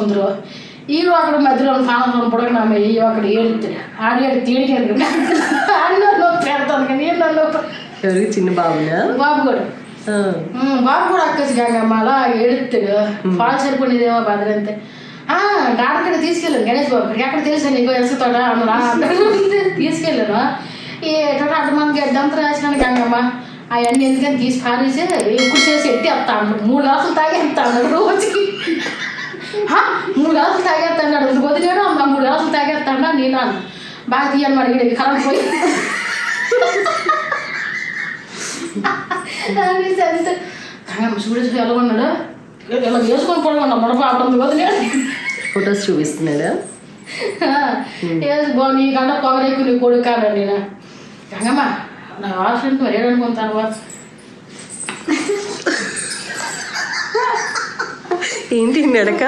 అందరూ ఈడు అక్కడ మధ్యలో పానంలో పొడగనామ ఇవి అక్కడ ఏడుతాడు ఆడేడు తీడికి అన్న పెడతాను కానీ నన్ను ఎవరికి చిన్న బాబునా బాబు కూడా అక్కసి కాకమ్మ అలా ఏడుతాడు పాలు సరిపోయిదేమో బాధలంతే డాక్టర్ తీసుకెళ్ళాను గణేష్ బాబు ఎక్కడ తెలుసా నీకు వేస్తాడా అన్నా తీసుకెళ్ళాను ఏటో అడ్డమంది గడ్డంతా రాసినాను గంగమ్మ అవన్నీ ఎందుకని తీసి పారేసి ఎక్కువ చేసి ఎత్తి వస్తాను 3 గ్లాసులు తాగేస్తాను రోజుకి 3 గ్లాసులు తాగేస్తాడు వదిలేడు అమ్మ 3 గ్లాసులు తాగేస్తాడా నేను బాగా తీయాలి మరి ఇక్కడ కరెంట్ పోయి చూడేసి ఎలా ఉన్నాడు ఇలా వేసుకొని పడుకున్నా మన పాపం వదిలేడు ఫొటోస్ చూపిస్తున్నాడా వేసి బాగు నీకన్నా పొగరేకు నీ కొడుకు కాదండి నేను గంగమ్మ నా ఆప్షన్ మరి ఏడనుకున్న తర్వాత ఏంటి నడక